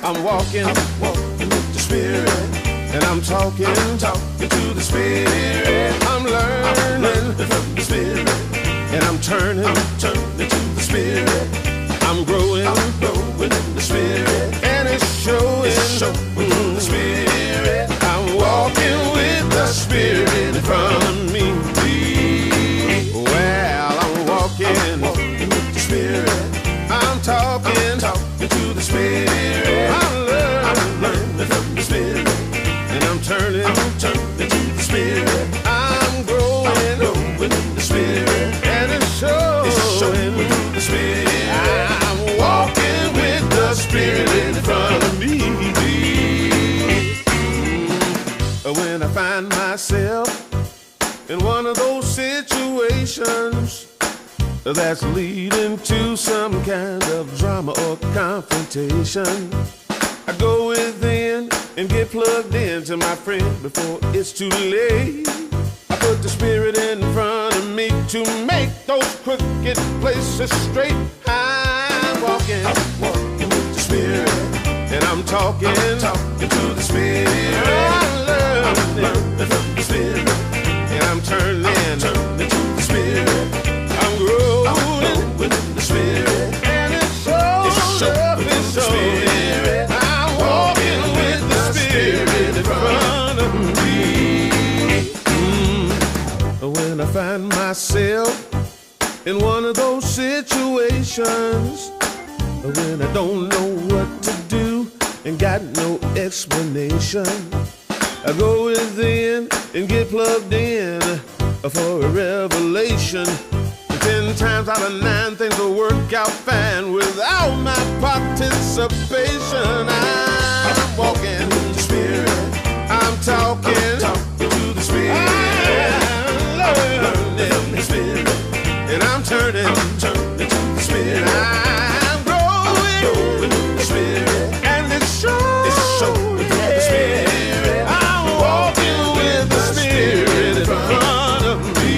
I'm walking with the Spirit, and I'm talking to the Spirit. I'm learning from the Spirit, and I'm turning to the Spirit. I'm growing in the Spirit, and it's showing the Spirit. I'm walking with the Spirit in front of me. Well, I'm walking with the Spirit. I'm talking to the Spirit. I'm learning from the Spirit, and I'm turning to the Spirit. I'm growing in the Spirit, and it's showing the Spirit. I'm walking with the Spirit in front of me. When I find myself in one of those situations that's leading to some kind of drama or confrontation, I go within and get plugged into my friend before it's too late. I put the Spirit in front of me to make those crooked places straight. I'm walking with the Spirit, and I'm talking to the Spirit. I'm learning from the Spirit, and I'm turning to the Spirit. I'm growing in the Spirit, and it's showing the Spirit. I'm walking with the Spirit in front of me. When I find myself in one of those situations, when I don't know what to do and got no explanation, I go within and get plugged in for a revelation. 10 times out of 9 things will work out fine without my participation. I'm walking in the Spirit. I'm talking to the Spirit. I'm learning the Spirit, and I'm turning to the Spirit. I'm growing in the Spirit, and it's showing the Spirit. I'm walking with the Spirit in front of me.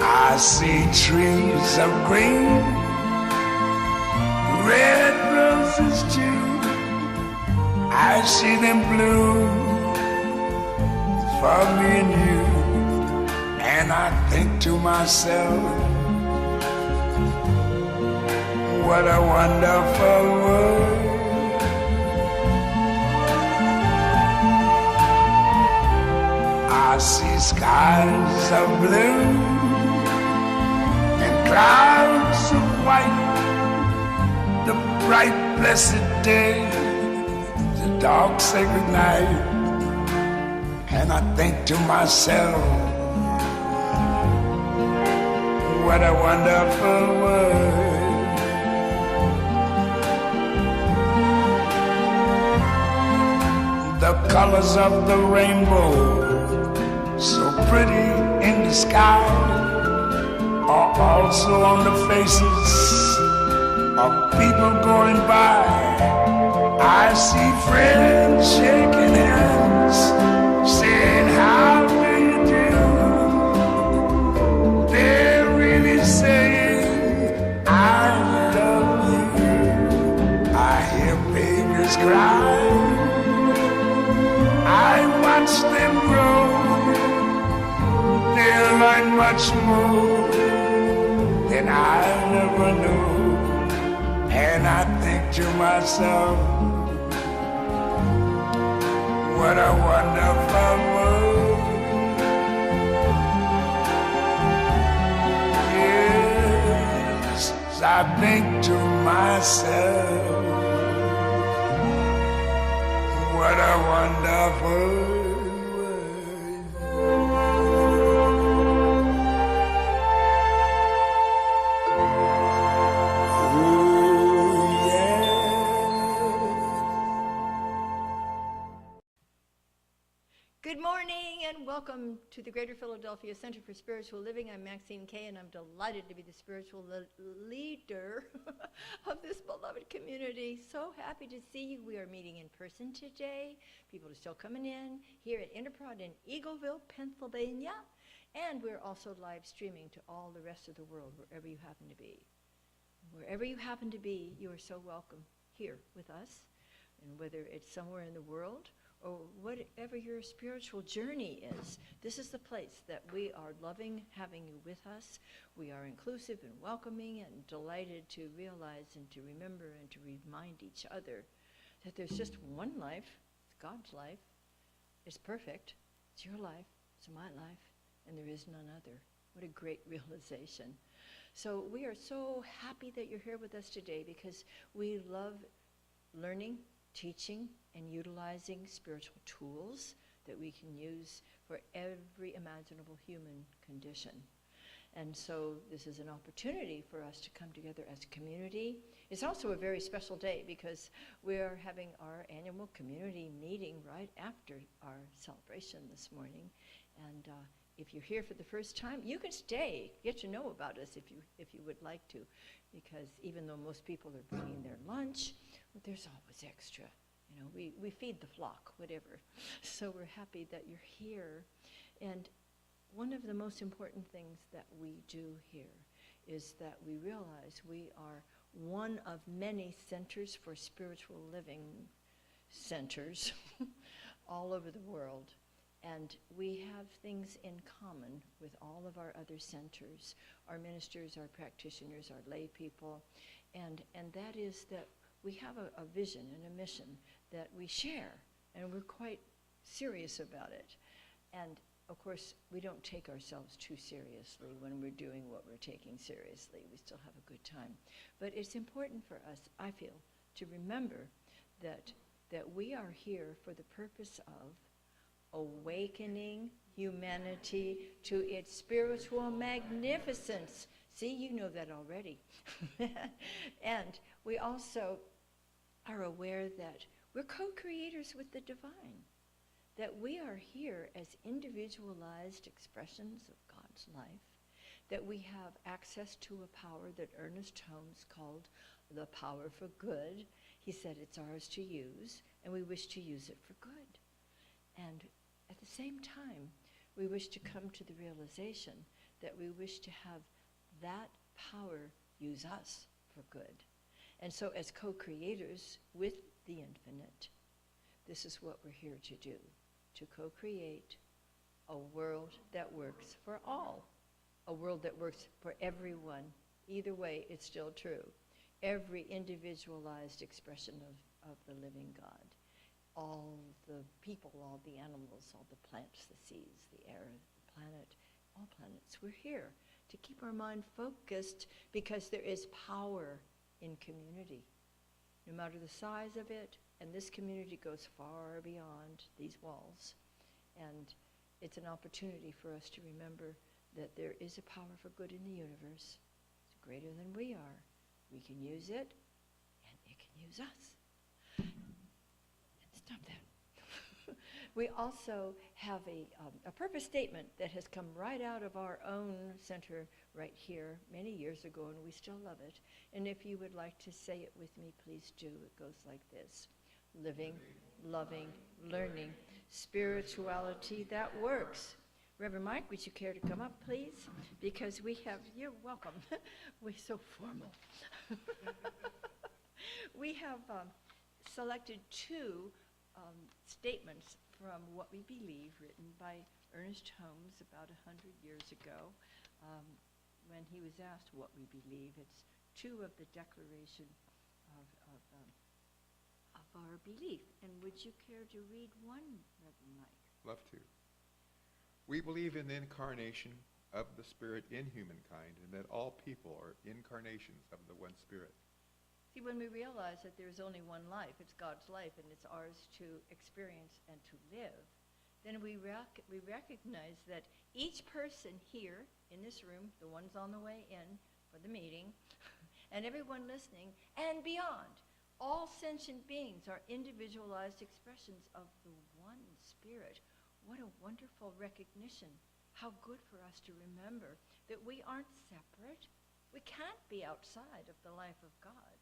I see trees of green, red roses too. I see them bloom for me and you, and I think to myself, what a wonderful world. I see skies of blue and clouds of white, the bright blessed day, the dark sacred night, and I think to myself, what a wonderful world. The colors of the rainbow, so pretty in the sky, are also on the faces of people going by. I see friends shaking hands, saying, how do you do? They're really saying, I love you. I hear babies cry, I watch them grow. They'll learn much more than I ever knew. And I think to myself, what a wonderful world. Yes, I think to myself, what a wonderful world. Good morning and welcome to the Greater Philadelphia Center for Spiritual Living. I'm Maxine Kaye, and I'm delighted to be the spiritual leader of this beloved community. So happy to see you. We are meeting in person today. People are still coming in here at Interprod in Eagleville, Pennsylvania. And we're also live streaming to all the rest of the world, wherever you happen to be. Wherever you happen to be, you are so welcome here with us. And whether it's somewhere in the world or whatever your spiritual journey is, this is the place that we are loving having you with us. We are inclusive and welcoming and delighted to realize and to remember and to remind each other that there's just one life. It's God's life. It's perfect. It's your life. It's my life. And there is none other. What a great realization. So we are so happy that you're here with us today because we love learning, teaching, and utilizing spiritual tools that we can use for every imaginable human condition. And so this is an opportunity for us to come together as a community. It's also a very special day because we are having our annual community meeting right after our celebration this morning. And if you're here for the first time, you can stay, get to know about us if you would like to, because even though most people are bringing their lunch, there's always extra. You know, we feed the flock, whatever. So we're happy that you're here. And one of the most important things that we do here is that we realize we are one of many centers for spiritual living centers all over the world. And we have things in common with all of our other centers, our ministers, our practitioners, our lay people. And that is that we have a vision and a mission that we share, and we're quite serious about it. And of course, we don't take ourselves too seriously when we're doing what we're taking seriously. We still have a good time. But it's important for us, I feel, to remember that we are here for the purpose of awakening humanity to its spiritual magnificence. See, you know that already. And we also are aware that we're co-creators with the divine, that we are here as individualized expressions of God's life, that we have access to a power that Ernest Holmes called the power for good. He said it's ours to use, and we wish to use it for good. And at the same time, we wish to come to the realization that we wish to have that power use us for good. And so as co-creators with the infinite, this is what we're here to do, to co-create a world that works for all, a world that works for everyone. Either way, it's still true. Every individualized expression of the living God. All the people, all the animals, all the plants, the seas, the air, the planet, all planets. We're here to keep our mind focused because there is power in community, no matter the size of it, and this community goes far beyond these walls. And it's an opportunity for us to remember that there is a power for good in the universe. It's greater than we are. We can use it, and it can use us. Stop that. We also have a purpose statement that has come right out of our own center right here many years ago, and we still love it. And if you would like to say it with me, please do. It goes like this: living, loving, learning, spirituality that works. Reverend Mike, would you care to come up, please? Because we have, you're welcome. We're so formal. We have selected two statements from What We Believe, written by Ernest Holmes about 100 years ago. When he was asked what we believe, it's two of the Declaration of our belief. And would you care to read one, Reverend Mike? Love to. We believe in the incarnation of the Spirit in humankind, and that all people are incarnations of the one Spirit. See, when we realize that there's only one life, it's God's life, and it's ours to experience and to live, then we recognize that each person here in this room, the ones on the way in for the meeting, and everyone listening, and beyond, all sentient beings are individualized expressions of the one Spirit, what a wonderful recognition. How good for us to remember that we aren't separate. We can't be outside of the life of God.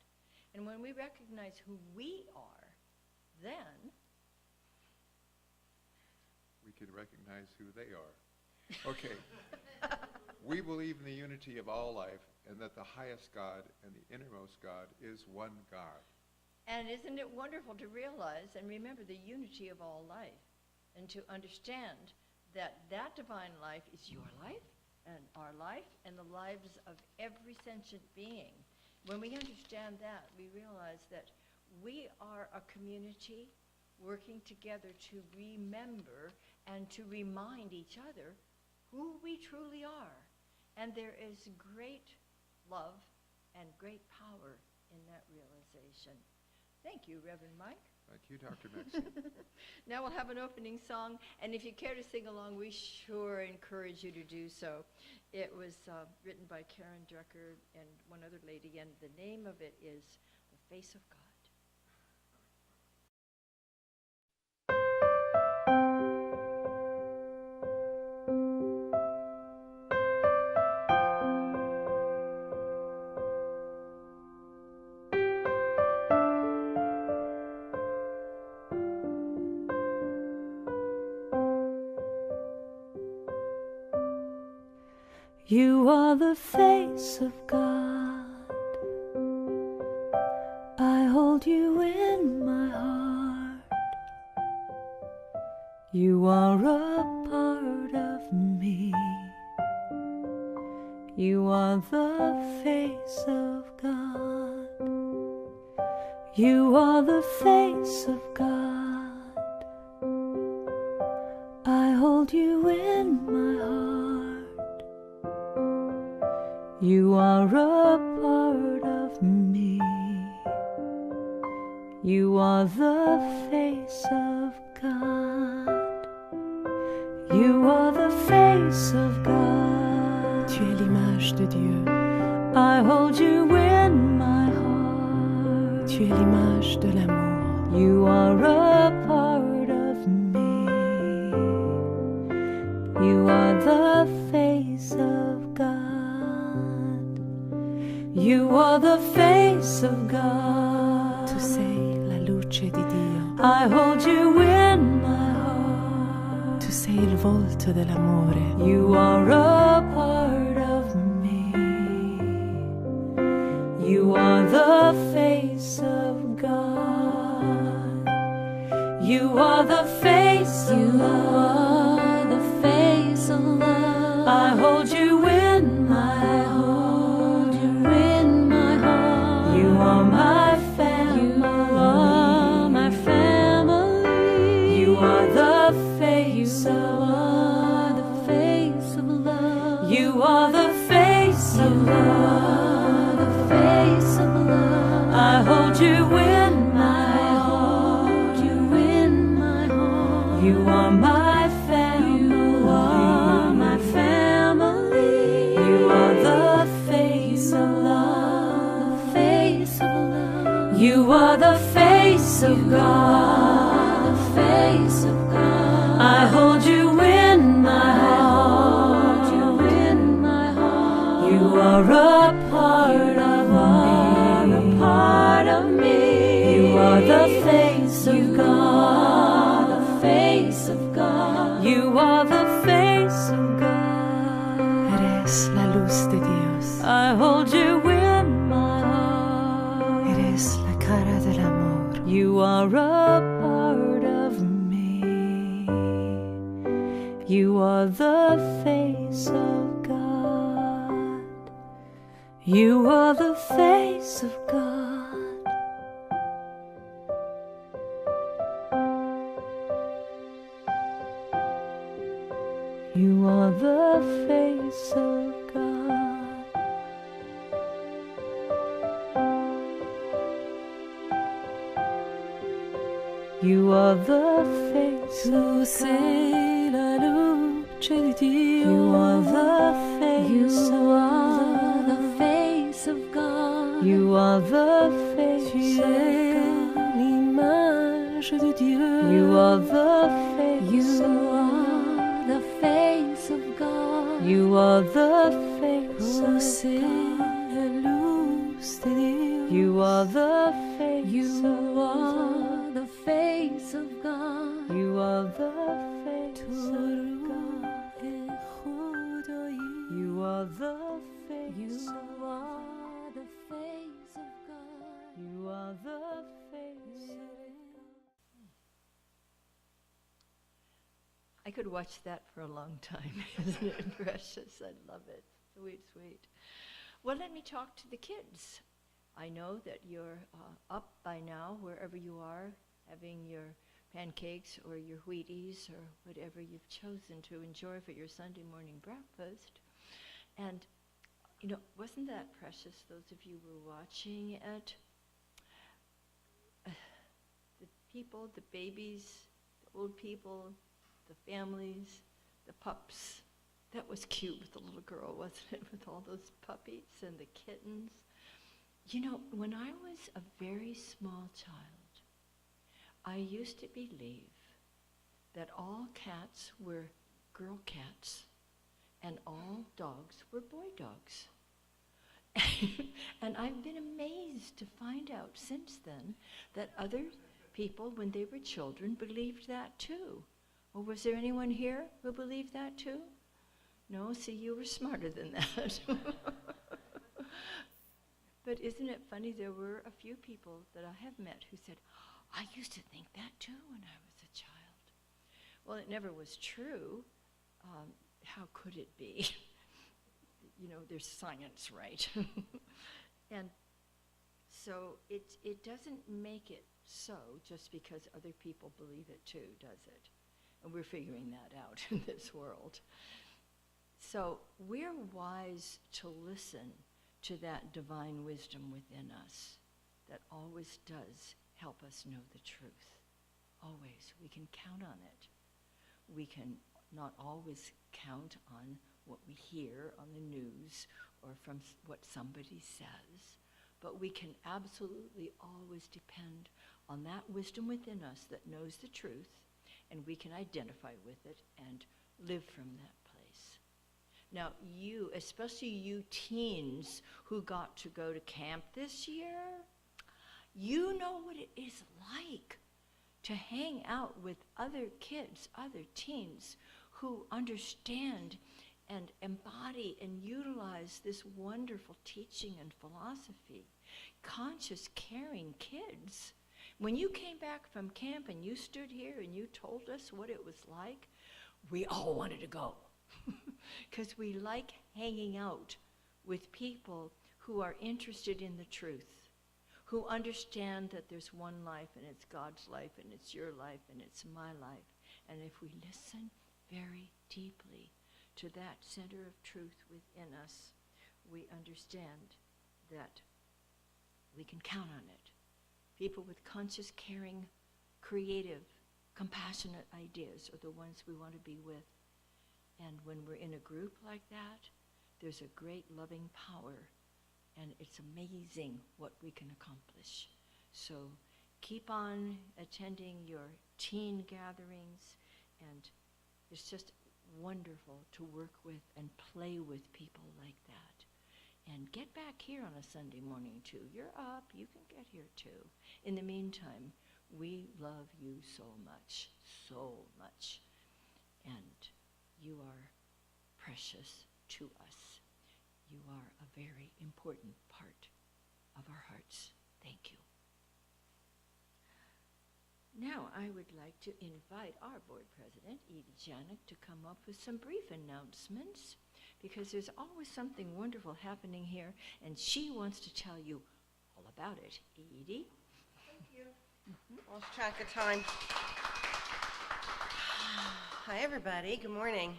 And when we recognize who we are, then we can recognize who they are. Okay. We believe in the unity of all life and that the highest God and the innermost God is one God. And isn't it wonderful to realize and remember the unity of all life and to understand that that divine life is your life and our life and the lives of every sentient being. When we understand that, we realize that we are a community working together to remember and to remind each other who we truly are. And there is great love and great power in that realization. Thank you, Reverend Mike. Thank you, Dr. Maxine. Now we'll have an opening song, and if you care to sing along, we sure encourage you to do so. It was written by Karen Drucker and one other lady, and the name of it is The Face of God. You are the face of God. I hold you in my heart. You are a part of me. You are the face of God. You are the face of God. I hold you in my heart. You are a part of me. You are the face of God. You are the face of God. Tu es l'image de Dieu. I hold you in my heart. Tu es l'image de l'amour. You are a part of me. You are the face of God. You are the face of God. Tu sei la luce di Dio. I hold you in my heart. Tu sei il volto dell'amore. You are a part of me. You are the face of God. You are the face of love. The face of love. I hold you in my heart. You are my family. You are my family. You are the face of love. The face of love. You are the face of love. The face of love. I hold you in my heart. You in my heart. You are my family. You are my family. You are the face of love. The face of love. You are the face of God. The face of God. I hold you in my heart. You in my heart. You are a part of me. A part of me. You are the face of God. The face of God. You are the face of God. Eres la luz de Dios. I hold you in my heart. Eres la cara del amor. You are a part of me. You are the face of God. You are the face of God. You are the face of God. You are the face Tu sei la luce di Dio. You are the face You are of the God. face of God. You are the face Tu of es God. l'image visage de Dieu. You are the face. You are the face of God. You are the face Oh, of c'est God. la luz de Dios. You are the face You of are God. the face of God. You are the face تو of God. روح خدایی. You are the face You of are the face of God. You are the face of I could watch that for a long time. Isn't it precious? I love it. Sweet, sweet. Well, let me talk to the kids. I know that you're up by now, wherever you are, having your pancakes or your Wheaties or whatever you've chosen to enjoy for your Sunday morning breakfast. And, you know, wasn't that precious, those of you who were watching it? The people, the babies, the old people, the families, the pups. That was cute with the little girl, wasn't it? With all those puppies and the kittens. You know, when I was a very small child, I used to believe that all cats were girl cats and all dogs were boy dogs. And I've been amazed to find out since then that other people, when they were children, believed that too. Or was there anyone here who believed that too? No, see, you were smarter than that. But isn't it funny, there were a few people that I have met who said, I used to think that too when I was a child. Well, it never was true. How could it be? You know, there's science, right? And so it doesn't make it so just because other people believe it too, does it? And we're figuring that out in this world. So we're wise to listen to that divine wisdom within us that always does help us know the truth. Always. We can count on it. We can not always count on what we hear on the news or from what somebody says, but we can absolutely always depend on that wisdom within us that knows the truth, and we can identify with it and live from that place. Now, you, especially you teens who got to go to camp this year, you know what it is like to hang out with other kids, other teens who understand and embody and utilize this wonderful teaching and philosophy. Conscious, caring kids. When you came back from camp and you stood here and you told us what it was like, we all wanted to go. Because we like hanging out with people who are interested in the truth, who understand that there's one life and it's God's life and it's your life and it's my life. And if we listen very deeply to that center of truth within us, we understand that we can count on it. People with conscious, caring, creative, compassionate ideas are the ones we want to be with. And when we're in a group like that, there's a great loving power, and it's amazing what we can accomplish. So keep on attending your teen gatherings, and it's just wonderful to work with and play with people like that. And get back here on a Sunday morning too. You're up, you can get here too. In the meantime, we love you so much, and you are precious to us. You are a very important part of our hearts. Thank you. Now I would like to invite our board president, Edie Janik, to come up with some brief announcements, because there's always something wonderful happening here, and she wants to tell you all about it. Edie? Thank you. Lost track of time. Hi, everybody. Good morning.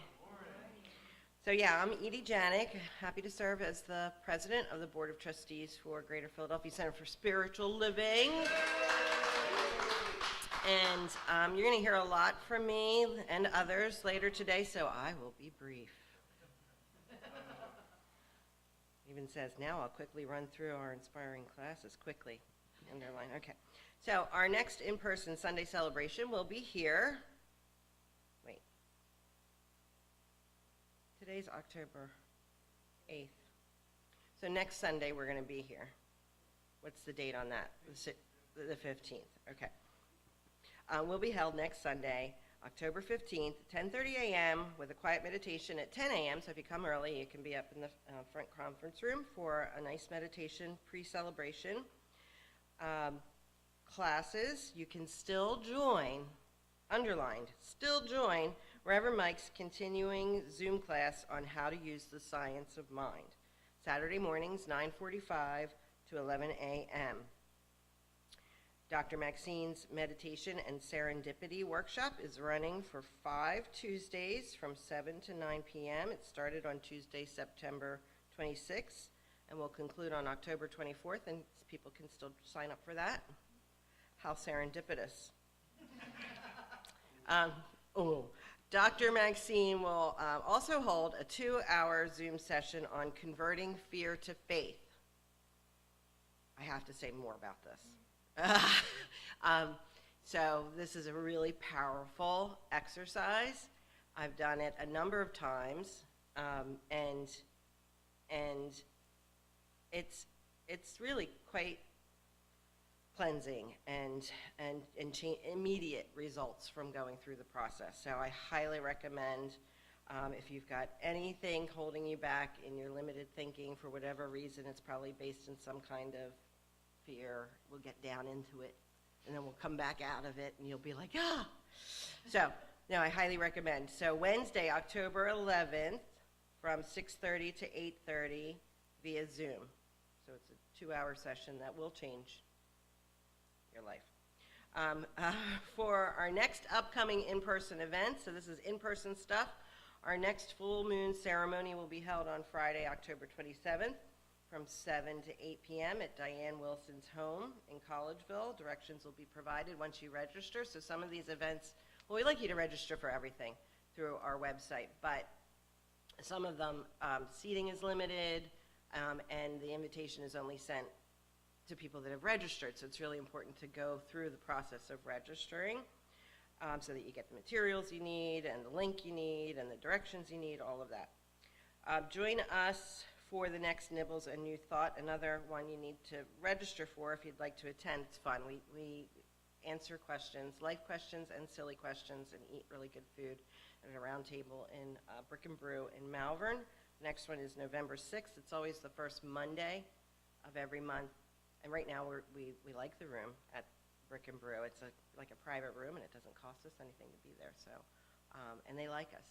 So yeah, I'm Edie Janik, happy to serve as the president of the Board of Trustees for Greater Philadelphia Center for Spiritual Living. And you're going to hear a lot from me and others later today, so I will be brief. Even says now I'll quickly run through our inspiring classes quickly. Underline. Okay. So our next in-person Sunday celebration will be here. Wait. Today's October 8th. So next Sunday we're going to be here. What's the date on that? The 15th. Okay. Will be held next Sunday, October 15th, 10:30 a.m. with a quiet meditation at 10 a.m. So if you come early, you can be up in the front conference room for a nice meditation pre-celebration. Classes, you can still join, underlined, still join Reverend Mike's continuing Zoom class on how to use the science of mind. Saturday mornings, 9:45 to 11 a.m. Dr. Maxine's Meditation and Serendipity Workshop is running for 5 Tuesdays from 7 to 9 p.m. It started on Tuesday, September 26th, and will conclude on October 24th, and people can still sign up for that. How serendipitous. Dr. Maxine will also hold a 2-hour Zoom session on converting fear to faith. I have to say more about this. So this is a really powerful exercise. I've done it a number of times, and it's really quite cleansing and immediate results from going through the process. So I highly recommend, if you've got anything holding you back in your limited thinking for whatever reason, it's probably based in some kind of fear. We'll get down into it, and then we'll come back out of it, and you'll be like, ah! So, no, I highly recommend. So Wednesday, October 11th, from 6:30 to 8:30 via Zoom. So it's a 2-hour session that will change your life. For our next upcoming in-person event, so this is in-person stuff, our next full moon ceremony will be held on Friday, October 27th from 7 to 8 p.m. at Diane Wilson's home in Collegeville. Directions will be provided once you register. So some of these events, well, we like you to register for everything through our website, but some of them, seating is limited, and the invitation is only sent to people that have registered, so it's really important to go through the process of registering so that you get the materials you need and the link you need and the directions you need, all of that. Join us for the next Nibbles and New Thought, another one you need to register for if you'd like to attend. It's fun. We answer questions, life questions and silly questions, and eat really good food at a round table in Brick and Brew in Malvern. The next one is November 6th. It's always the first Monday of every month. And right now we like the room at Brick and Brew. It's like a private room, and it doesn't cost us anything to be there. So, and they like us.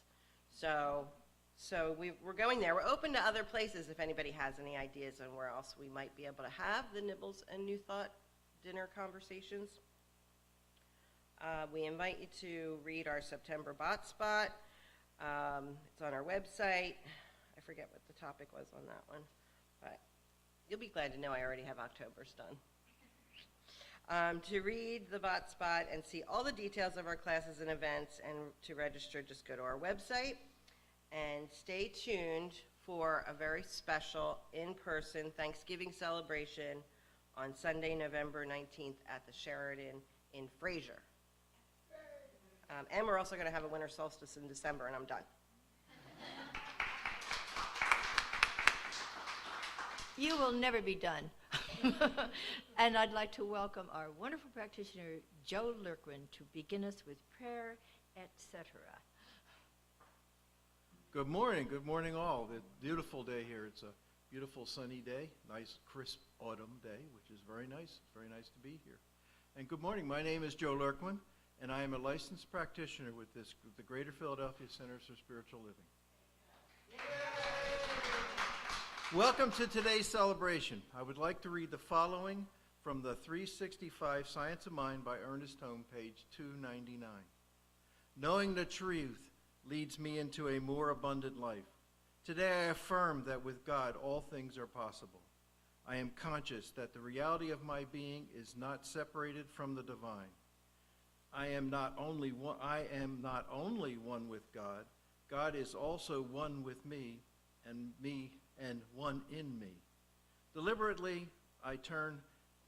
So we're going there. We're open to other places if anybody has any ideas on where else we might be able to have the Nibbles and New Thought dinner conversations. We invite you to read our September Bot Spot. It's on our website. I forget what the topic was on that one, but you'll be glad to know I already have October's done. To read the Bot Spot and see all the details of our classes and events and to register, just go to our website and stay tuned for a very special in-person Thanksgiving celebration on Sunday, November 19th at the Sheraton in Fraser. And we're also going to have a winter solstice in December, and I'm done. You will never be done. And I'd like to welcome our wonderful practitioner, Joe Lurkwin, to begin us with prayer, etc. Good morning all. The beautiful day here. It's a beautiful sunny day, nice crisp autumn day, which is very nice. It's very nice to be here. And good morning. My name is Joe Lurkwin, and I am a licensed practitioner with the Greater Philadelphia Centers for Spiritual Living. Welcome to today's celebration. I would like to read the following from the 365 Science of Mind by Ernest Holm, page 299. Knowing the truth leads me into a more abundant life. Today I affirm that with God all things are possible. I am conscious that the reality of my being is not separated from the divine. I am not only one with God. God is also one with me and one in me. Deliberately, I turn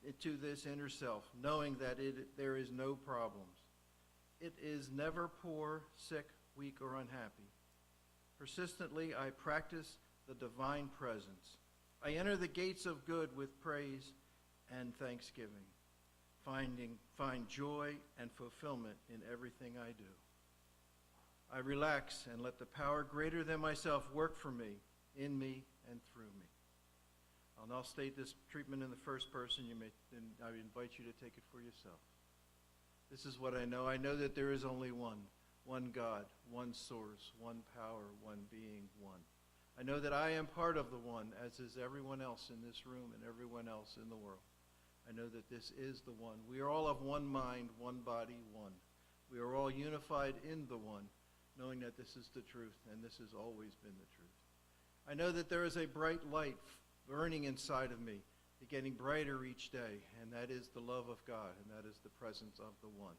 into this inner self, knowing that there is no problems. It is never poor, sick, weak, or unhappy. Persistently, I practice the divine presence. I enter the gates of good with praise and thanksgiving, find joy and fulfillment in everything I do. I relax and let the power greater than myself work for me, in me, and through me. I'll now state this treatment in the first person. And I invite you to take it for yourself. This is what I know. I know that there is only one God, one source, one power, one being, one. I know that I am part of the one, as is everyone else in this room and everyone else in the world. I know that this is the one. We are all of one mind, one body, one. We are all unified in the one, knowing that this is the truth, and this has always been the truth. I know that there is a bright light burning inside of me, getting brighter each day, and that is the love of God, and that is the presence of the one.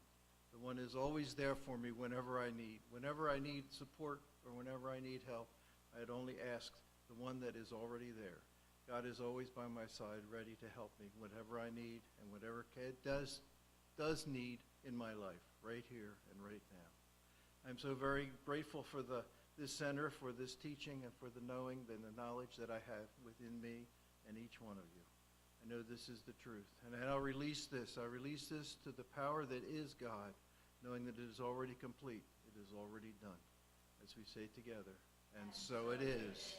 The one is always there for me whenever I need support or whenever I need help. I'd only ask the one that is already there. God is always by my side, ready to help me whatever I need and whatever Kaye does need in my life, right here and right now. I'm so very grateful for this center, for this teaching, and for the knowing and the knowledge that I have within me and each one of you. I know this is the truth. And I'll release this. I release this to the power that is God, knowing that it is already complete. It is already done. As we say together, and so it is.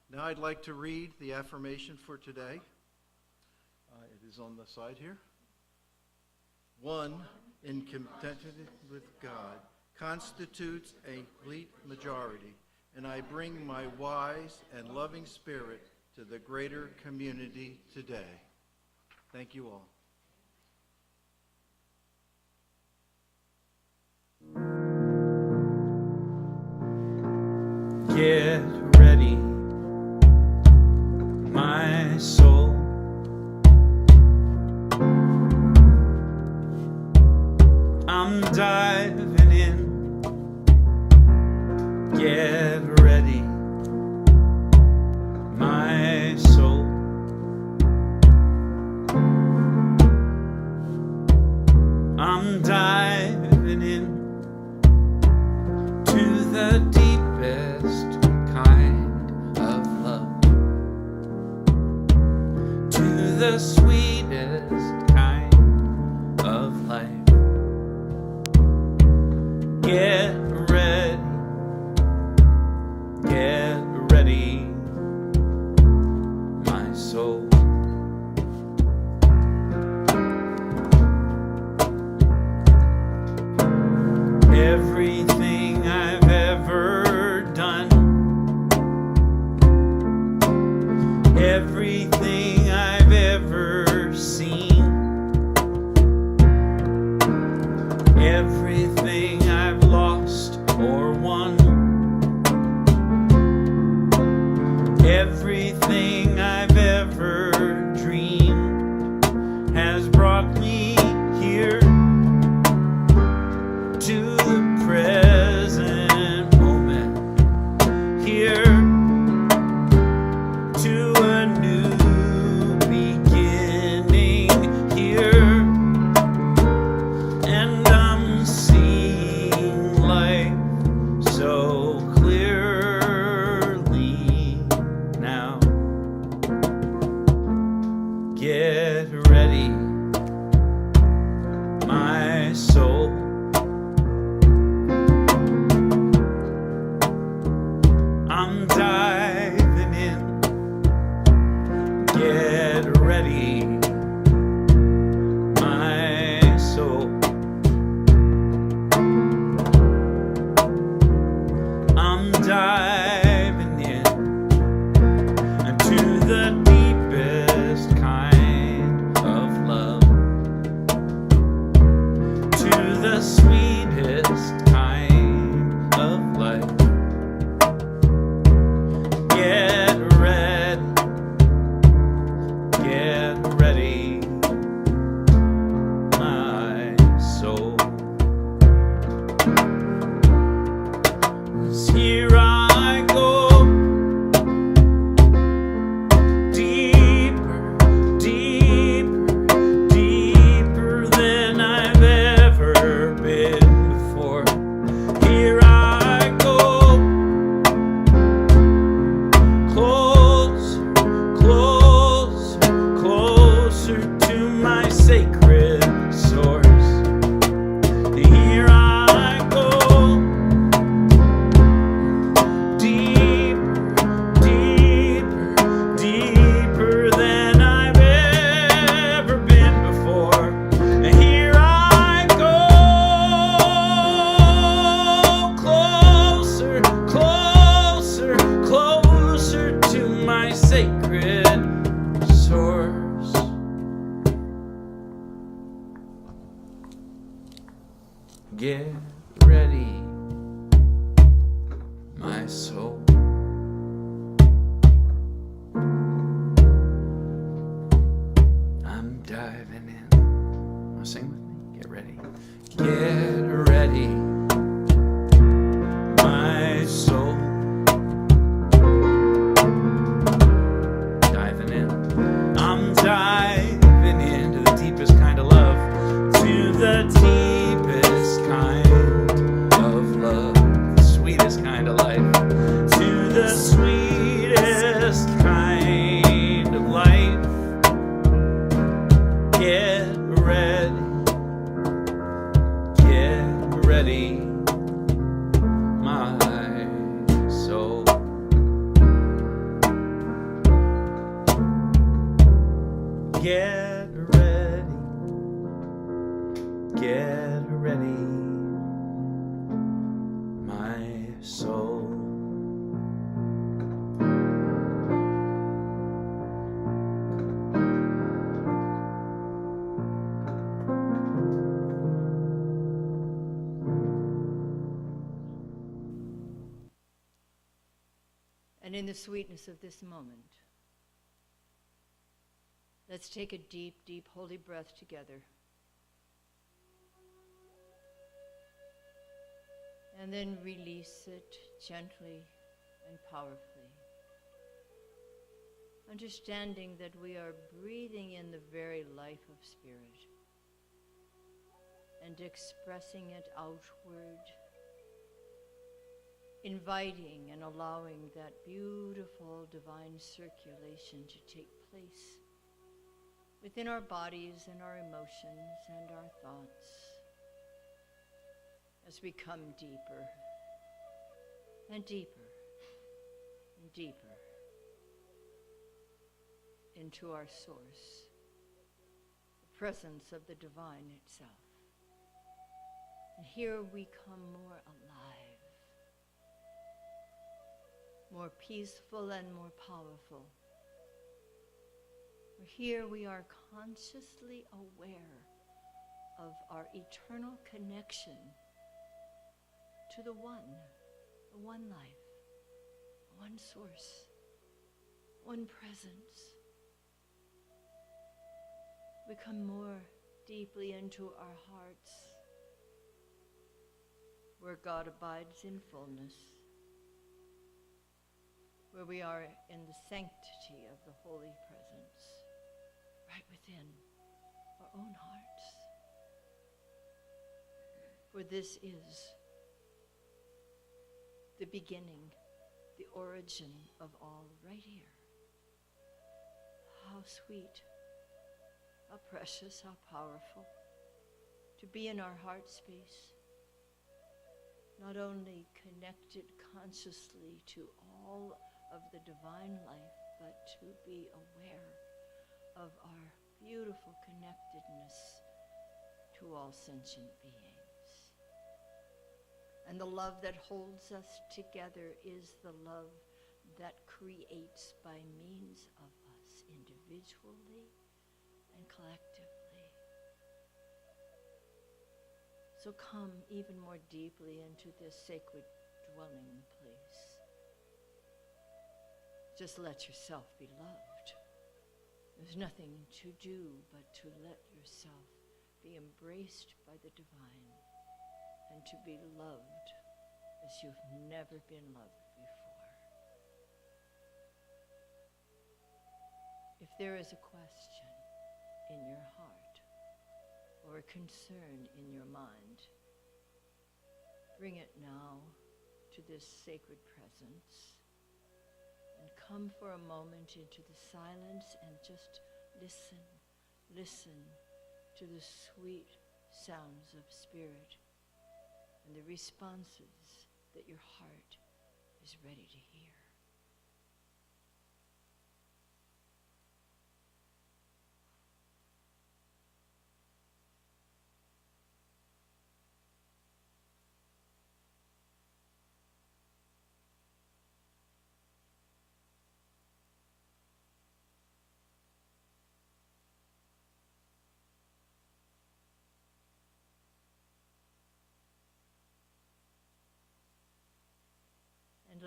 Now I'd like to read the affirmation for today. It is on the side here. One, in contentment with God, constitutes a complete majority, and I bring my wise and loving spirit to the greater community today. Thank you all. Get ready, my soul. I'm diving in. Get ready, my soul. I'm diving in to the deepest kind of love, to the sweetest kind of life. Get ready, my soul. Everything I've ever done, everything I've ever seen, everything I've lost or won, everything I've ever dreamed has brought me here to the present moment, here to a new beginning, here, and I'm seeing life so clearly now. Get ready, my soul. Get ready, my soul. I'm diving in. Wanna sing with me? Get ready. Get ready, my soul. Diving in. I'm diving into the deepest kind of love. To the deepest kind of love. The sweetest kind of life. To the sweetest kind of life. Get ready. Get ready, my soul. Get ready. Get ready, my soul. And in the sweetness of this moment, let's take a deep, deep, holy breath together. And then release it gently and powerfully. Understanding that we are breathing in the very life of spirit and expressing it outward, inviting and allowing that beautiful divine circulation to take place within our bodies and our emotions and our thoughts as we come deeper and deeper and deeper into our source, the presence of the divine itself. And here we come more alive, more peaceful and more powerful. Here we are consciously aware of our eternal connection to the one life, one source, one presence. We come more deeply into our hearts, where God abides in fullness, where we are in the sanctity of the holy presence, right within our own hearts. For this is the beginning, the origin of all, right here. How sweet, how precious, how powerful to be in our heart space, not only connected consciously to all of the divine life, but to be aware of our beautiful connectedness to all sentient beings. And the love that holds us together is the love that creates by means of us individually and collectively. So come even more deeply into this sacred dwelling place. Just let yourself be loved. There's nothing to do but to let yourself be embraced by the divine and to be loved as you've never been loved before. If there is a question in your heart or a concern in your mind, bring it now to this sacred presence and come for a moment into the silence and just listen to the sweet sounds of spirit and the responses that your heart is ready to hear.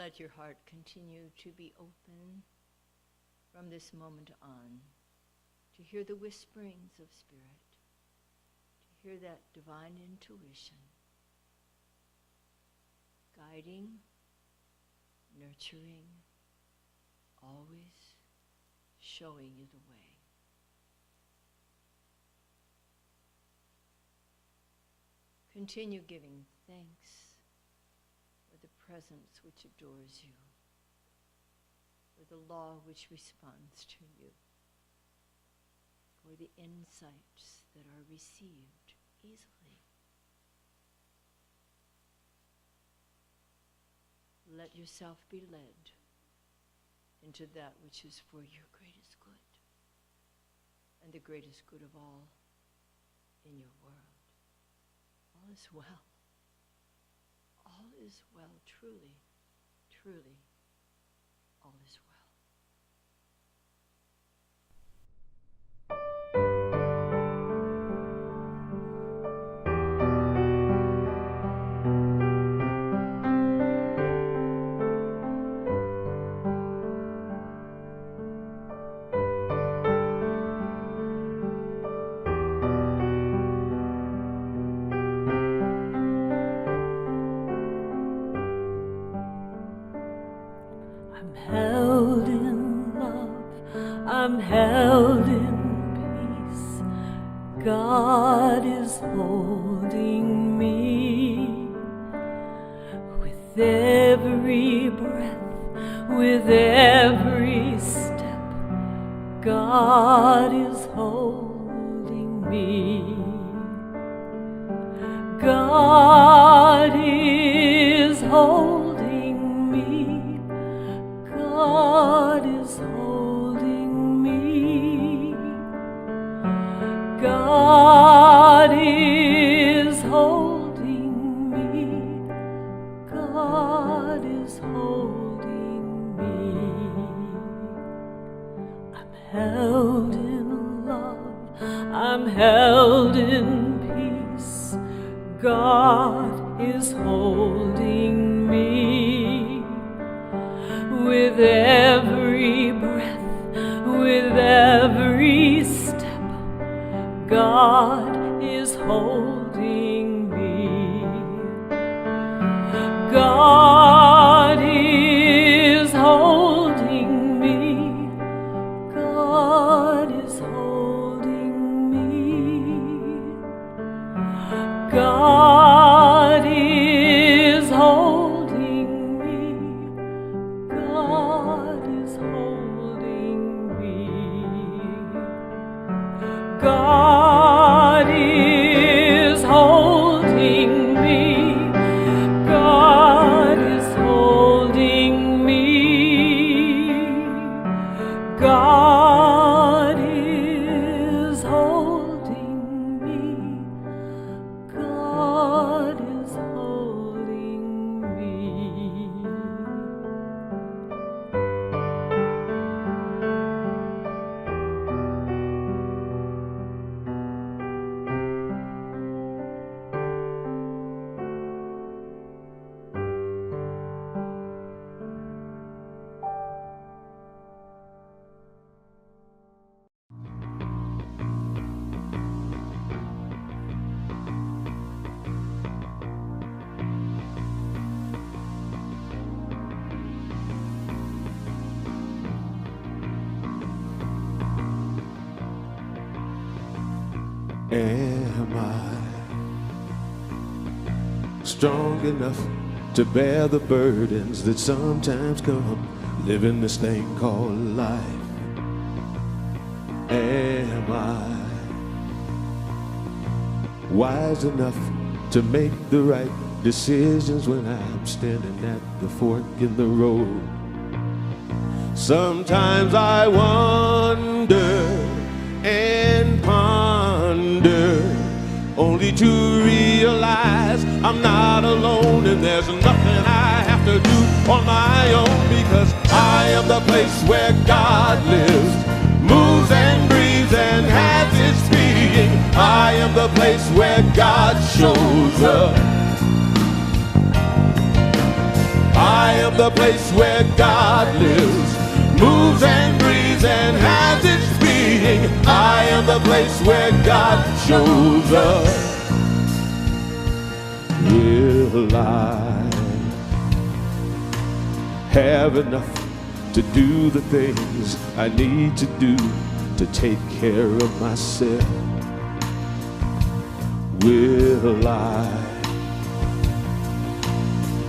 let your heart continue to be open from this moment on to hear the whisperings of Spirit, to hear that divine intuition, guiding, nurturing, always showing you the way. Continue giving thanks for the presence which adores you, for the law which responds to you, for the insights that are received easily. Let yourself be led into that which is for your greatest good and the greatest good of all in your world. All is well. All is well, truly, truly, all is well. I'm held in love, I'm held in peace. God is holding me with every breath, with every step. God is holding me. God is holding me. God is holding me. God is holding me. God is holding me. I'm held in love, I'm held in peace. God is holding me. With every breath, with every step, God is holding me. God is holding me. God is holding me. God is holding me. God is holding me. God is holding me. God is holding me. God is holding me. God is holding me. Am I strong enough to bear the burdens that sometimes come living this thing called life? Am I wise enough to make the right decisions when I'm standing at the fork in the road? Sometimes I wonder and ponder, only to realize I'm not alone and there's nothing I have to do on my own, because I am the place where God lives, moves and breathes and has its being. I am the place where God shows up. I am the place where God lives, moves and breathes and has its being. I am the place where God shows up. Will I have enough to do the things I need to do to take care of myself? Will I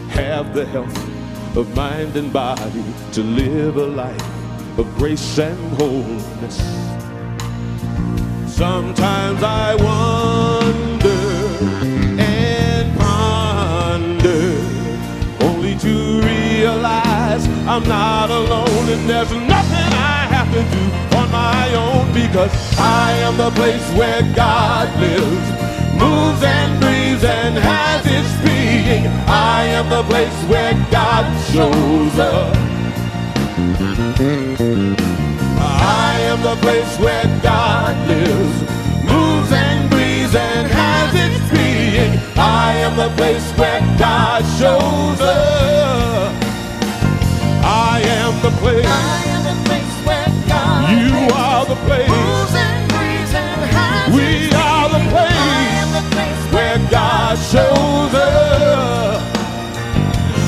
have the health of mind and body to live a life of grace and wholeness? Sometimes I wonder and ponder, only to realize I'm not alone, and there's nothing I have to do on my own, because I am the place where God lives, moves and breathes and has its being. I am the place where God shows up. I am the place where God lives, moves and breathes and has its being. I am the place where God shows up. I am the place. I am the place where God You lives, are the place. moves and breathes and has We its are the being. place I am the place where God shows up.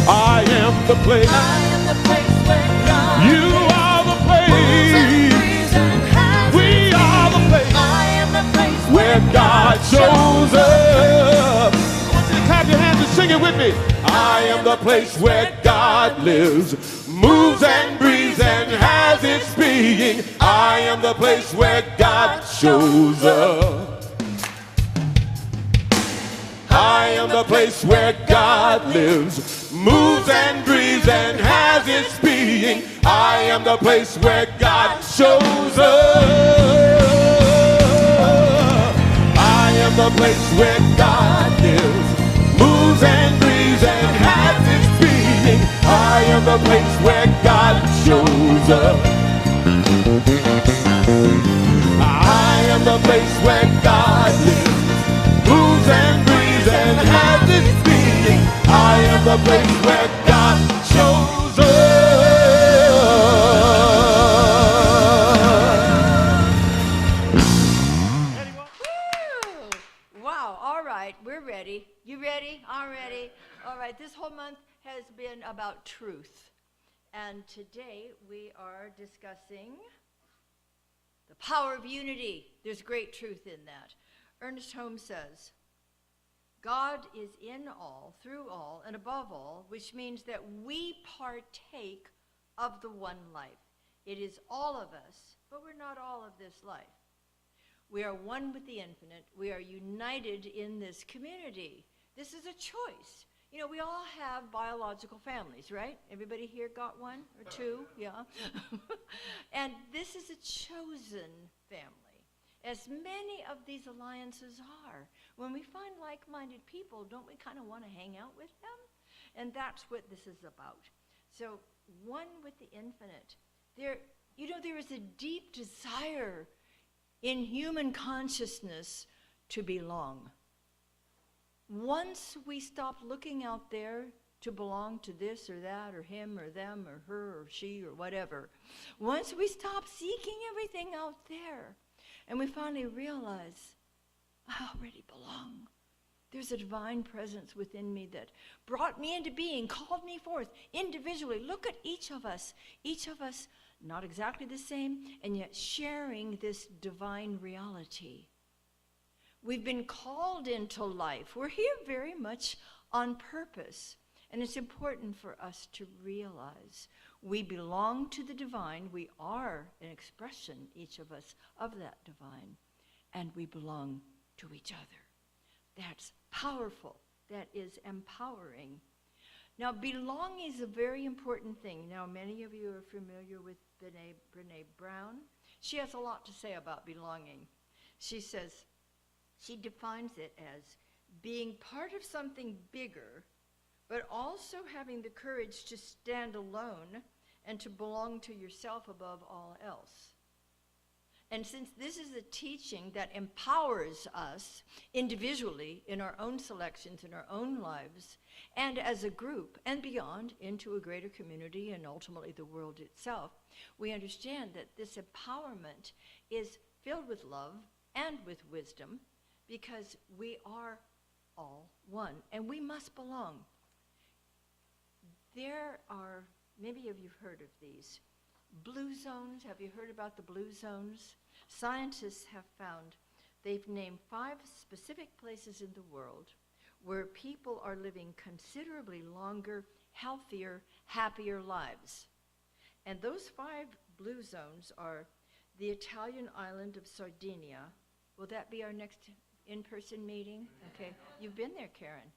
I am the place. I am the place where God You are the place. breathes and has We its are the being. place I am the place where God shows up. I want you to clap your hands and sing it with me. I am the place where God lives, moves and breathes and has its being. I am the place where God shows up. I am the place where God lives, moves and breathes and has its being. I am the place where God shows up. I am the place where God lives, moves and breathes and has its being. I am the place where God shows up. I am the place where God lives, moves and breathes and has its being. I am the place where God shows Woo! Wow, all right, we're ready. You ready? I'm ready. All right, this whole month has been about truth. And today we are discussing the power of unity. There's great truth in that. Ernest Holmes says, God is in all, through all, and above all, which means that we partake of the one life. It is all of us, but we're not all of this life. We are one with the infinite. We are united in this community. This is a choice. You know, we all have biological families, right? Everybody here got one or two? Yeah. And this is a chosen family, as many of these alliances are. When we find like-minded people, don't we kind of want to hang out with them? And that's what this is about. So, one with the infinite. There is a deep desire in human consciousness to belong. Once we stop looking out there to belong to this or that or him or them or her or she or whatever, once we stop seeking everything out there and we finally realize, I already belong. There's a divine presence within me that brought me into being, called me forth individually. Look at each of us not exactly the same, and yet sharing this divine reality. We've been called into life. We're here very much on purpose. And it's important for us to realize we belong to the divine. We are an expression, each of us, of that divine. And we belong to each other. That's powerful. That is empowering. Now, belonging is a very important thing. Now, many of you are familiar with Brené Brown. She has a lot to say about belonging. She says, she defines it as being part of something bigger, but also having the courage to stand alone and to belong to yourself above all else. And since this is a teaching that empowers us individually in our own selections, in our own lives, and as a group, and beyond, into a greater community and ultimately the world itself, we understand that this empowerment is filled with love and with wisdom, because we are all one, and we must belong. There are, maybe of you've heard of these, blue zones. Have you heard about the blue zones? Scientists have found, they've named 5 specific places in the world where people are living considerably longer, healthier, happier lives. And those 5 blue zones are the Italian island of Sardinia. Will that be our next in-person meeting? Okay, you've been there, Karen.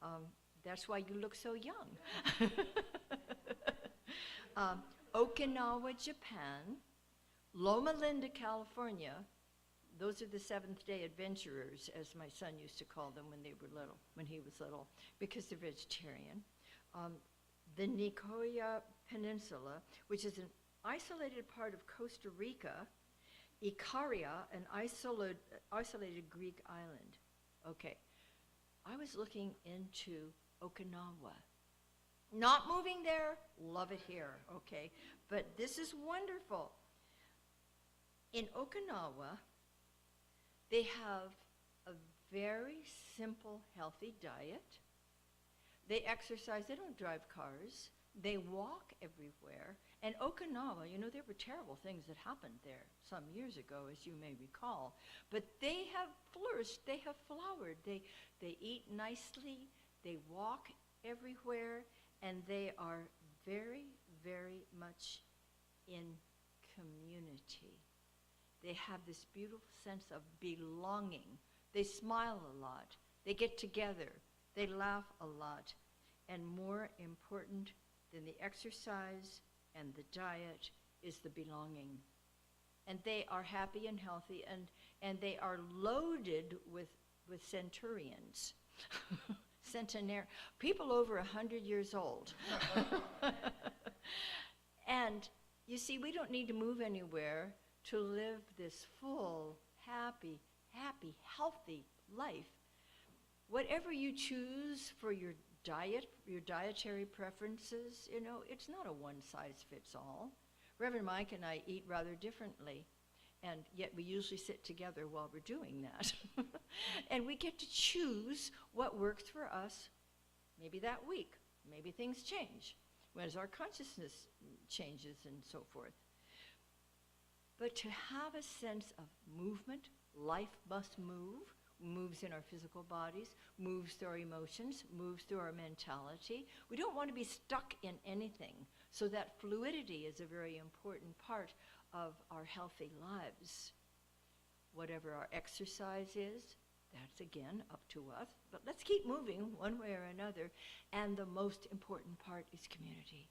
Oh, that's why you look so young. Okinawa, Japan, Loma Linda, California. Those are the Seventh-day Adventurers, as my son used to call them when he was little, because they're vegetarian. The Nicoya Peninsula, which is an isolated part of Costa Rica. Ikaria, an isolated Greek island. Okay, I was looking into Okinawa. Not moving there, love it here, okay? But this is wonderful. In Okinawa, they have a very simple, healthy diet. They exercise, they don't drive cars. They walk everywhere. And Okinawa, you know, there were terrible things that happened there some years ago, as you may recall. But they have flourished, they have flowered. They eat nicely, they walk everywhere, and they are very, very much in community. They have this beautiful sense of belonging. They smile a lot. They get together. They laugh a lot. And more important than the exercise and the diet is the belonging. And they are happy and healthy, and they are loaded with centurions. People over 100 years old. And you see, we don't need to move anywhere to live this full, happy, healthy life. Whatever you choose for your diet, your dietary preferences, you know, it's not a one-size-fits-all. Reverend Mike and I eat rather differently, and yet we usually sit together while we're doing that. And we get to choose what works for us, maybe that week. Maybe things change as our consciousness changes and so forth. But to have a sense of movement, life must move, moves in our physical bodies, moves through our emotions, moves through our mentality. We don't want to be stuck in anything. So that fluidity is a very important part of our healthy lives. Whatever our exercise is, that's again up to us. But let's keep moving one way or another. And the most important part is community.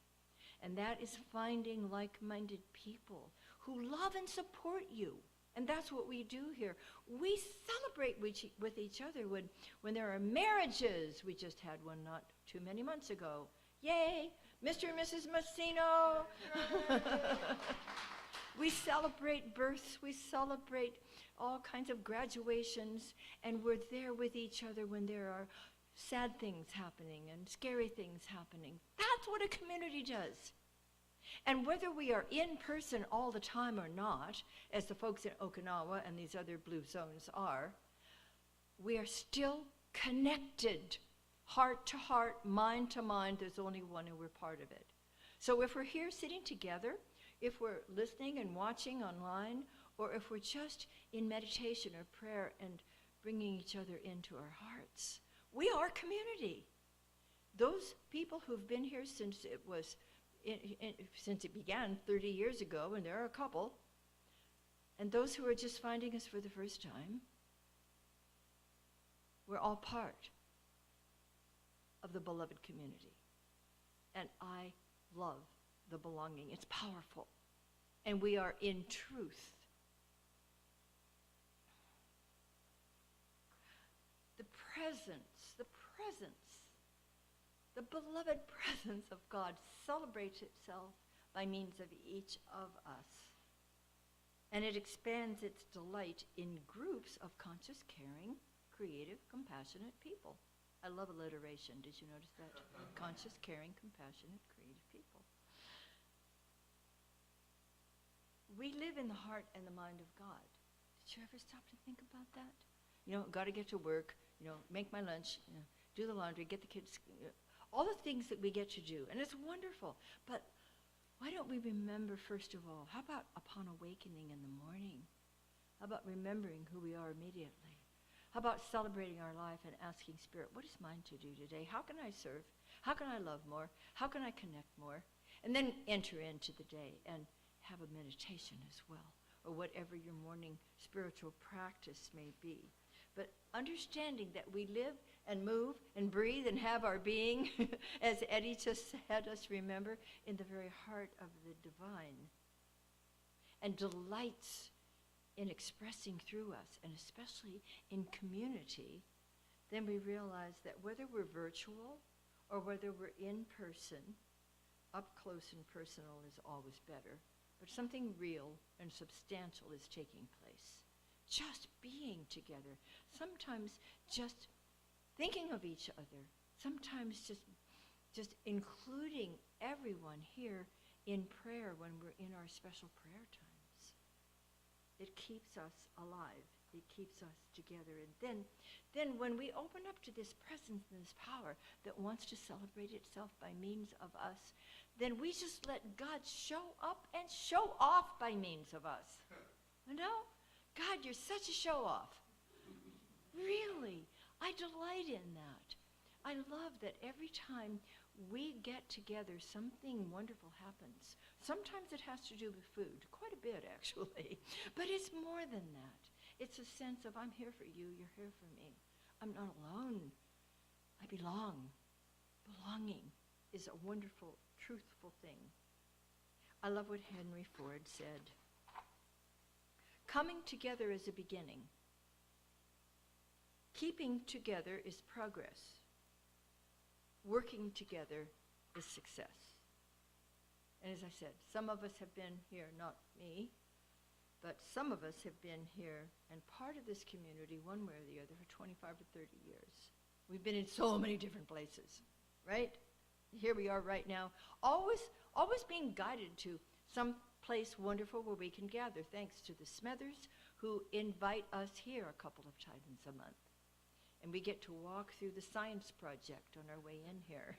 And that is finding like-minded people who love and support you. And that's what we do here. We celebrate with each other when there are marriages. We just had one not too many months ago. Yay, Mr. and Mrs. Maxino. We celebrate births. We celebrate all kinds of graduations. And we're there with each other when there are sad things happening and scary things happening. That's what a community does. And whether we are in person all the time or not, as the folks in Okinawa and these other blue zones are, we are still connected, heart to heart, mind to mind. There's only one and we're part of it. So if we're here sitting together, if we're listening and watching online, or if we're just in meditation or prayer and bringing each other into our hearts, we are community. Those people who've been here since it began 30 years ago, and there are a couple, and those who are just finding us for the first time, we're all part of the beloved community. And I love the belonging. It's powerful. And we are in truth. The beloved presence of God celebrates itself by means of each of us. And it expands its delight in groups of conscious, caring, creative, compassionate people. I love alliteration. Did you notice that? Conscious, caring, compassionate, creative people. We live in the heart and the mind of God. Did you ever stop to think about that? You know, got to get to work, you know, make my lunch, you know, do the laundry, get the kids, all the things that we get to do. And it's wonderful. But why don't we remember, first of all, how about upon awakening in the morning? How about remembering who we are immediately? How about celebrating our life and asking Spirit, what is mine to do today? How can I serve? How can I love more? How can I connect more? And then enter into the day and have a meditation as well, or whatever your morning spiritual practice may be. But understanding that we live and move and breathe and have our being, as Eddie just had us remember, in the very heart of the divine, and delights in expressing through us, and especially in community, then we realize that whether we're virtual or whether we're in person, up close and personal is always better, but something real and substantial is taking place. Just being together, sometimes just thinking of each other, sometimes just including everyone here in prayer when we're in our special prayer times. It keeps us alive. It keeps us together. And then when we open up to this presence and this power that wants to celebrate itself by means of us, then we just let God show up and show off by means of us. You know? God, you're such a show-off. Really, I delight in that. I love that every time we get together, something wonderful happens. Sometimes it has to do with food, quite a bit actually, but it's more than that. It's a sense of I'm here for you, you're here for me. I'm not alone. I belong. Belonging is a wonderful, truthful thing. I love what Henry Ford said. Coming together is a beginning. Keeping together is progress. Working together is success. And as I said, some of us have been here, not me, but some of us have been here and part of this community one way or the other for 25 or 30 years. We've been in so many different places, right? Here we are right now, always being guided to some place wonderful where we can gather, thanks to the Smethers, who invite us here a couple of times a month. And we get to walk through the science project on our way in here.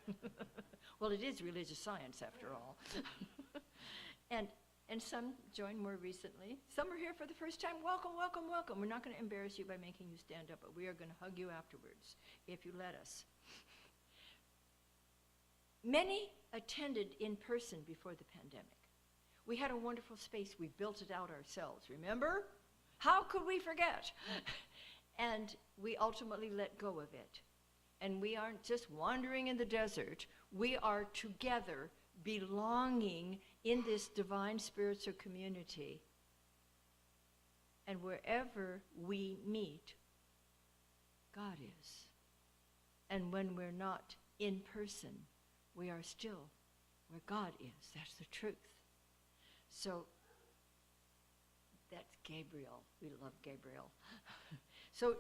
Well, it is religious science after all. And some joined more recently. Some are here for the first time. Welcome, welcome, welcome. We're not going to embarrass you by making you stand up, but we are going to hug you afterwards, if you let us. Many attended in person before the pandemic. We had a wonderful space. We built it out ourselves, remember? How could we forget? And we ultimately let go of it. And we aren't just wandering in the desert. We are together, belonging in this divine spiritual community. And wherever we meet, God is. And when we're not in person, we are still where God is. That's the truth. So that's Gabriel. We love Gabriel. So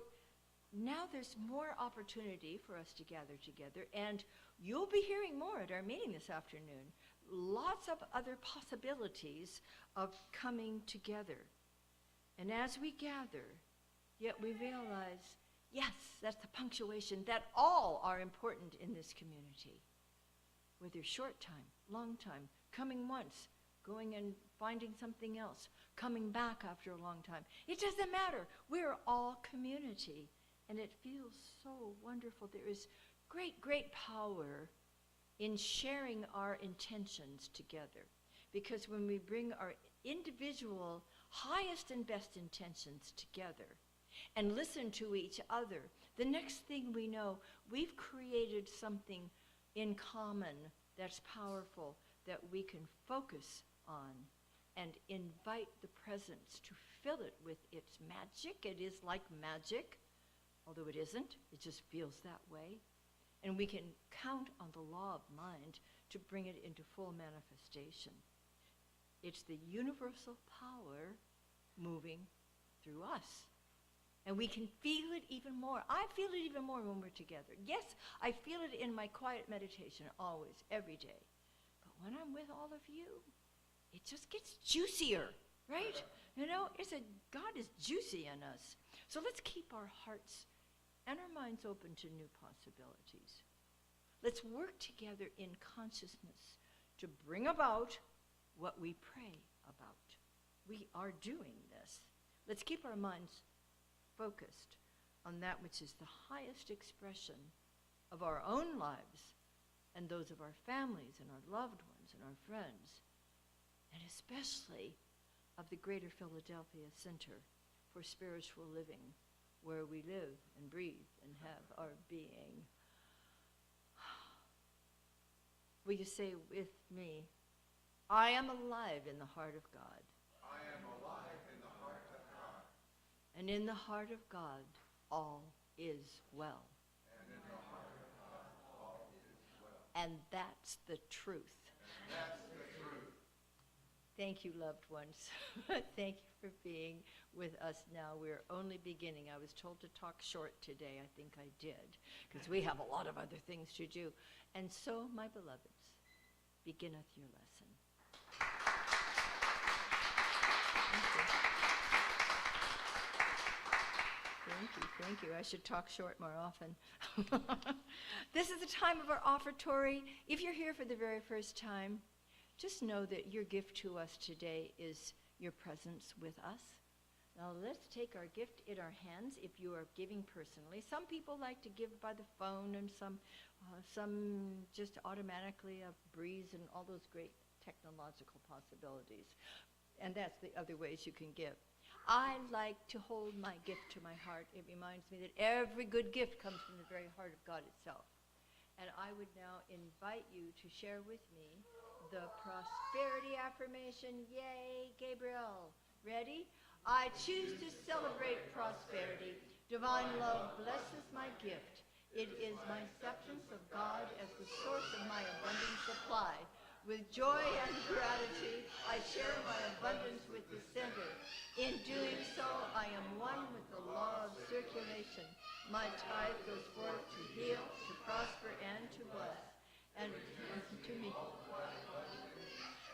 now there's more opportunity for us to gather together, and you'll be hearing more at our meeting this afternoon. Lots of other possibilities of coming together. And as we gather, yet we realize, yes, that's the punctuation, that all are important in this community. Whether short time, long time, coming once, going and finding something else, coming back after a long time. It doesn't matter. We're all community. And it feels so wonderful. There is great, great power in sharing our intentions together. Because when we bring our individual highest and best intentions together and listen to each other, the next thing we know, we've created something in common that's powerful that we can focus on and invite the presence to fill it with its magic. It is like magic, although it isn't. It just feels that way. And we can count on the law of mind to bring it into full manifestation. It's the universal power moving through us. And we can feel it even more. I feel it even more when we're together. Yes, I feel it in my quiet meditation always, every day. But when I'm with all of you, it just gets juicier, right? You know, God is juicy in us. So let's keep our hearts and our minds open to new possibilities. Let's work together in consciousness to bring about what we pray about. We are doing this. Let's keep our minds focused on that which is the highest expression of our own lives and those of our families and our loved ones and our friends, and especially of the Greater Philadelphia Center for Spiritual Living, where we live and breathe and have our being. Will you say with me, I am alive in the heart of God. I am alive in the heart of God. And in the heart of God, all is well. And in the heart of God, all is well. And that's the truth. And that's the truth. Thank you, loved ones. Thank you for being with us now. We're only beginning. I was told to talk short today. I think I did, because we have a lot of other things to do. And so, my beloveds, beginneth your lesson. Thank you. I should talk short more often. This is the time of our offertory. If you're here for the very first time, just know that your gift to us today is your presence with us. Now let's take our gift in our hands if you are giving personally. Some people like to give by the phone, and some just automatically a breeze and all those great technological possibilities. And that's the other ways you can give. I like to hold my gift to my heart. It reminds me that every good gift comes from the very heart of God itself. And I would now invite you to share with me the prosperity affirmation. Yay, Gabriel. Ready? I choose to celebrate prosperity. Divine love blesses my gift. It is my acceptance of God as the source of my abundant supply. With joy and gratitude, I share my abundance with the center. In doing so, I am one with the law of circulation. My tithe goes forth to heal, to prosper, and to bless, and to me.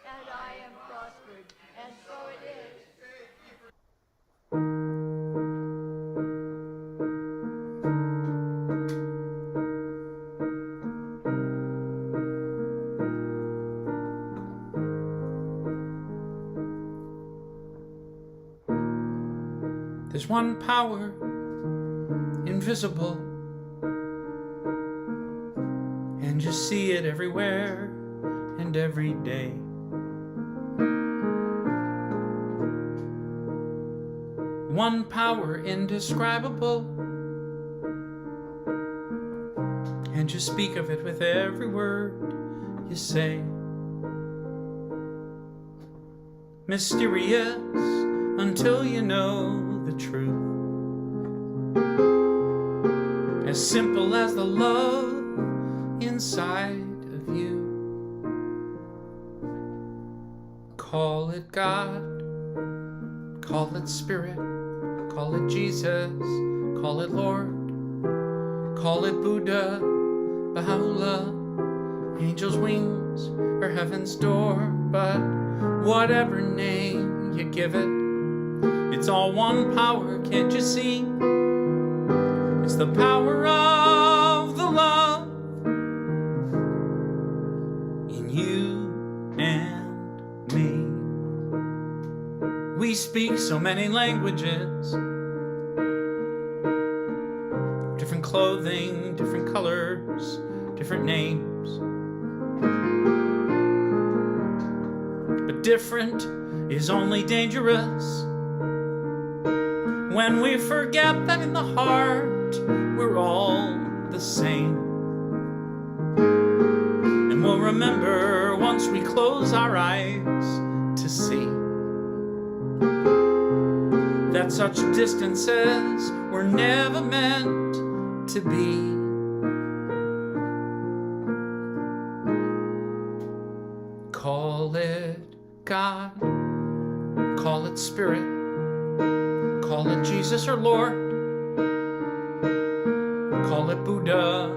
And I am prospered, and so it is. There's one power, invisible, and you see it everywhere and every day. One power indescribable, and you speak of it with every word you say. Mysterious until you know the truth. As simple as the love inside of you. Call it God, call it Spirit, call it Jesus, call it Lord, call it Buddha, Baha'u'llah, angel's wings, or heaven's door. But whatever name you give it, it's all one power, can't you see? It's the power of the love in you and me. We speak so many languages, different clothing, different colors, different names. But different is only dangerous when we forget that in the heart we're all the same. And we'll remember once we close our eyes to see that such distances were never meant to be. Call it God, call it Spirit, Call it Jesus or Lord. Call it Buddha,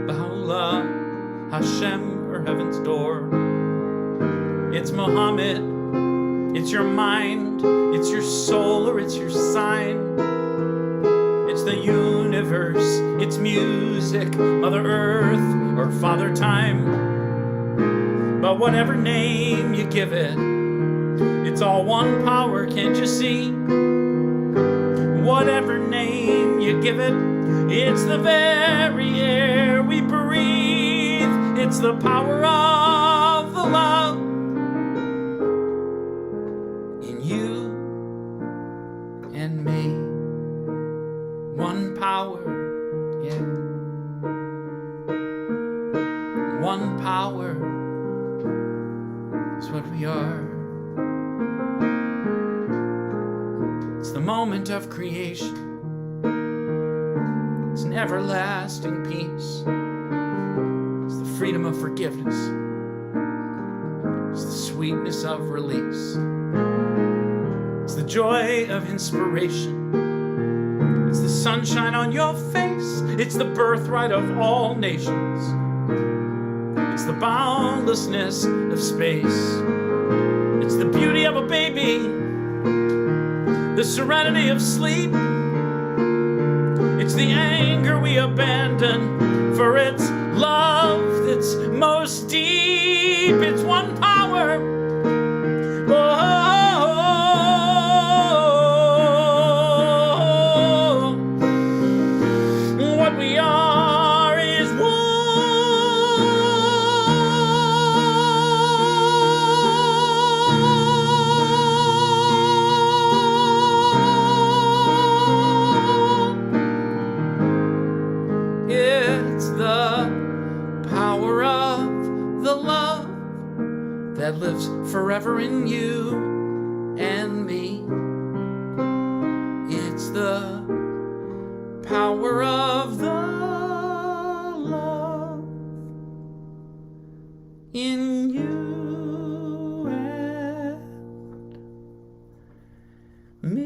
Baha'u'llah, Hashem, or heaven's door. It's Muhammad, it's your mind, it's your soul, or it's your sign. It's the universe, it's music, Mother Earth, or Father Time. But whatever name you give it, it's all one power, can't you see? Whatever name you give it, it's the very air we breathe. It's the power of the love in you and me. One power, yeah. One power is what we are. It's the moment of creation. It's an everlasting peace. It's the freedom of forgiveness. It's the sweetness of release. It's the joy of inspiration. It's the sunshine on your face. It's the birthright of all nations. It's the boundlessness of space. It's the beauty of a baby, the serenity of sleep. It's the anger we abandon, for it's love that's most deep. It's one power. What we are is one. It's the power of the love that lives forever in you and me. It's the power of the love in you and me.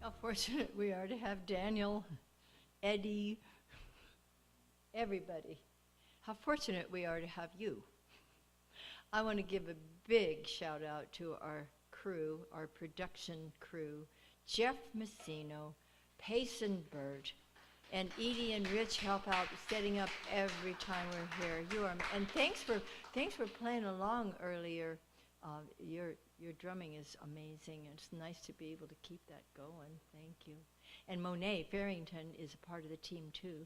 How fortunate we are to have Daniel, Eddie, everybody. How fortunate we are to have you. I want to give a big shout out to our crew, our production crew, Jeff Messino, Payson Burt, and Edie and Rich help out setting up every time we're here. You are, and thanks for playing along earlier. Your drumming is amazing. It's nice to be able to keep that going. Thank you. And Monet Farrington is a part of the team too.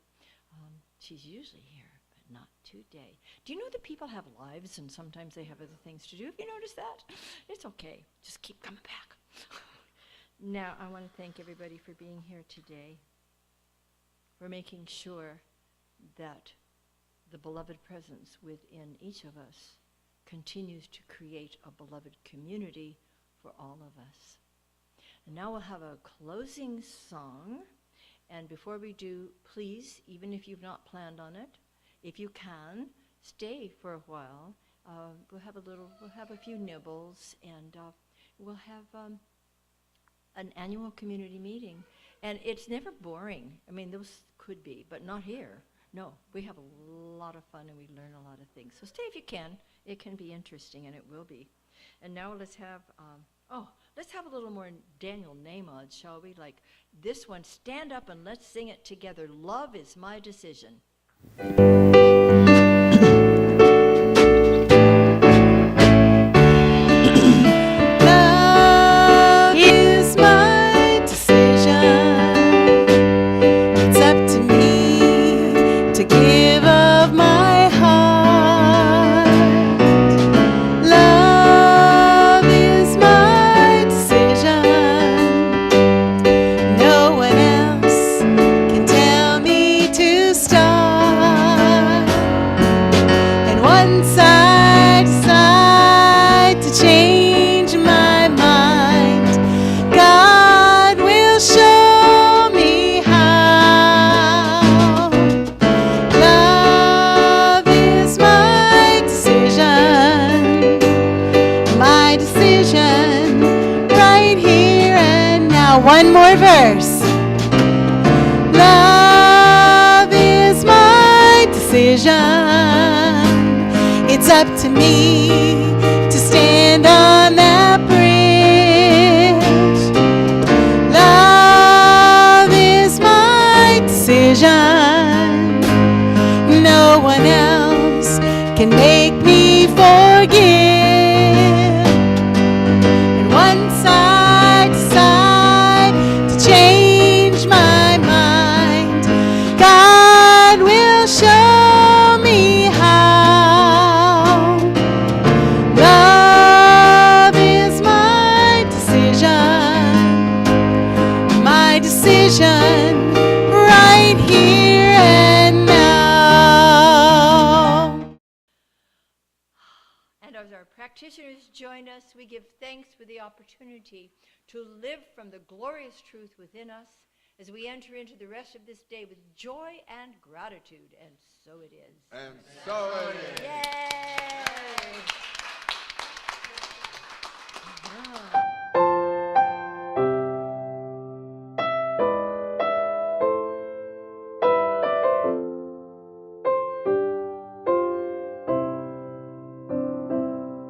She's usually here, but not today. Do you know that people have lives and sometimes they have other things to do? Have you noticed that? It's okay. Just keep coming back. Now, I want to thank everybody for being here today, for making sure that the beloved presence within each of us continues to create a beloved community for all of us. And now we'll have a closing song. And before we do, please, even if you've not planned on it, if you can, stay for a while. We'll have a few nibbles, and we'll have an annual community meeting. And it's never boring. I mean, those could be, but not here. No, we have a lot of fun and we learn a lot of things. So stay if you can. It can be interesting, and it will be. And now let's have a little more Daniel Nahmod, shall we? Like this one, stand up and let's sing it together. Love is my decision. Love is my decision. It's up to me to give of my heart. Love is my decision. No one else can tell me to start. decision. It's up to me to stand on that bridge. Love is my decision. No one else can make me forgive. And once I decide to change my mind, God will show me how. Love is my decision right here and now. And as our practitioners join us, we give thanks for the opportunity to live from the glorious truth within us as we enter into the rest of this day with joy and gratitude. And so it is. And so it is.